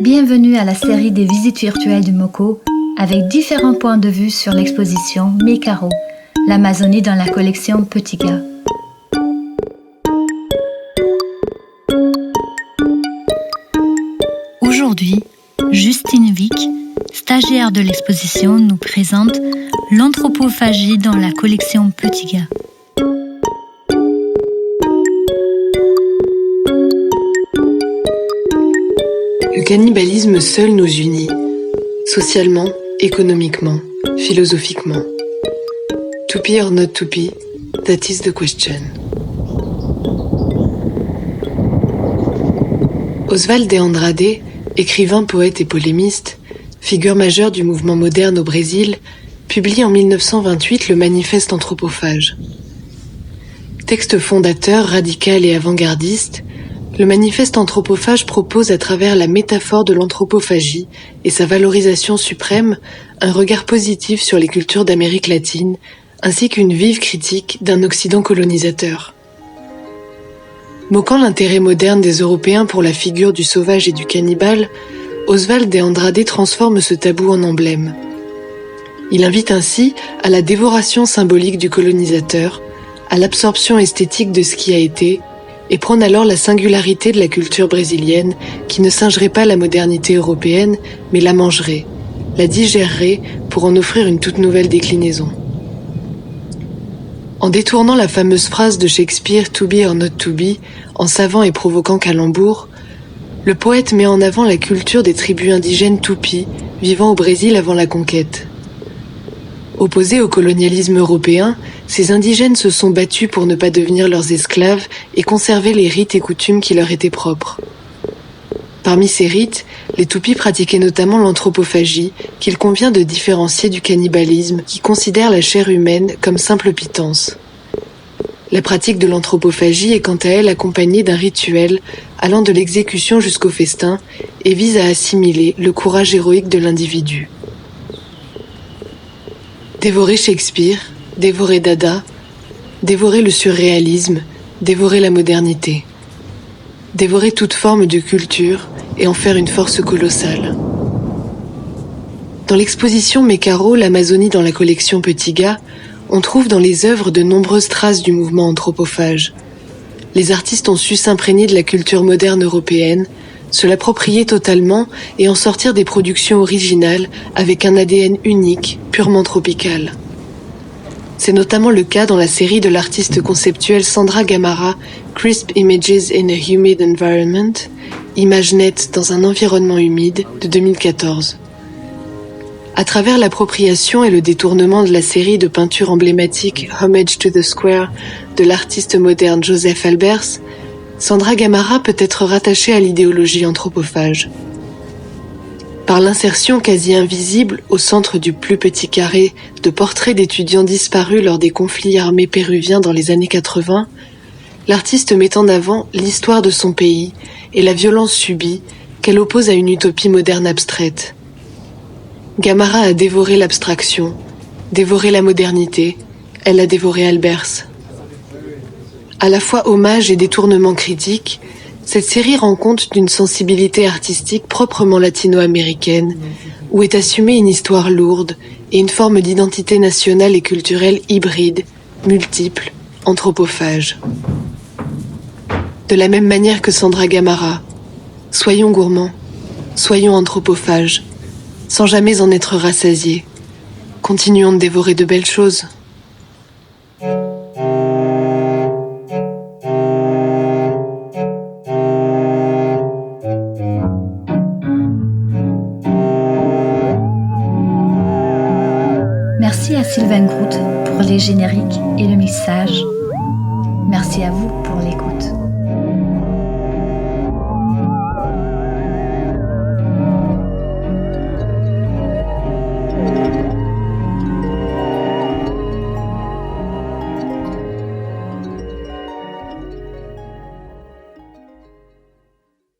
Bienvenue à la série des visites virtuelles du MoCo avec différents points de vue sur l'exposition Mécaro, l'Amazonie dans la collection Petit Gars. Aujourd'hui, Justine Vic, stagiaire de l'exposition, nous présente l'anthropophagie dans la collection Petit Gars. Le cannibalisme seul nous unit, socialement, économiquement, philosophiquement. To be or not to be, that is the question. Oswald de Andrade, écrivain, poète et polémiste, figure majeure du mouvement moderne au Brésil, publie en 1928 le Manifeste anthropophage. Texte fondateur, radical et avant-gardiste, le Manifeste anthropophage propose à travers la métaphore de l'anthropophagie et sa valorisation suprême un regard positif sur les cultures d'Amérique latine, ainsi qu'une vive critique d'un Occident colonisateur. Moquant l'intérêt moderne des Européens pour la figure du sauvage et du cannibale, Oswald de Andrade transforme ce tabou en emblème. Il invite ainsi à la dévoration symbolique du colonisateur, à l'absorption esthétique de ce qui a été, et prône alors la singularité de la culture brésilienne qui ne singerait pas la modernité européenne, mais la mangerait, la digérerait pour en offrir une toute nouvelle déclinaison. En détournant la fameuse phrase de Shakespeare « to be or not to be », en savant et provoquant calembour, le poète met en avant la culture des tribus indigènes Tupi, vivant au Brésil avant la conquête. Opposés au colonialisme européen, ces indigènes se sont battus pour ne pas devenir leurs esclaves et conserver les rites et coutumes qui leur étaient propres. Parmi ces rites, les Tupis pratiquaient notamment l'anthropophagie, qu'il convient de différencier du cannibalisme, qui considère la chair humaine comme simple pitance. La pratique de l'anthropophagie est quant à elle accompagnée d'un rituel allant de l'exécution jusqu'au festin et vise à assimiler le courage héroïque de l'individu. Dévorer Shakespeare, dévorer Dada, dévorer le surréalisme, dévorer la modernité. Dévorer toute forme de culture et en faire une force colossale. Dans l'exposition Mécaro, l'Amazonie dans la collection Petit Gars, on trouve dans les œuvres de nombreuses traces du mouvement anthropophage. Les artistes ont su s'imprégner de la culture moderne européenne, se l'approprier totalement et en sortir des productions originales avec un ADN unique, purement tropical. C'est notamment le cas dans la série de l'artiste conceptuelle Sandra Gamarra, Crisp Images in a Humid Environment, images nettes dans un environnement humide, de 2014. À travers l'appropriation et le détournement de la série de peintures emblématiques Homage to the Square de l'artiste moderne Joseph Albers, Sandra Gamarra peut être rattachée à l'idéologie anthropophage. Par l'insertion quasi invisible au centre du plus petit carré de portraits d'étudiants disparus lors des conflits armés péruviens dans les années 80, l'artiste met en avant l'histoire de son pays et la violence subie qu'elle oppose à une utopie moderne abstraite. Gamarra a dévoré l'abstraction, dévoré la modernité, elle a dévoré Albers. À la fois hommage et détournement critique, cette série rend compte d'une sensibilité artistique proprement latino-américaine, où est assumée une histoire lourde et une forme d'identité nationale et culturelle hybride, multiple, anthropophage. De la même manière que Sandra Gamarra, soyons gourmands, soyons anthropophages, sans jamais en être rassasiés. Continuons de dévorer de belles choses. Merci à Sylvain Grout pour les génériques et le mixage. Merci à vous pour l'écoute.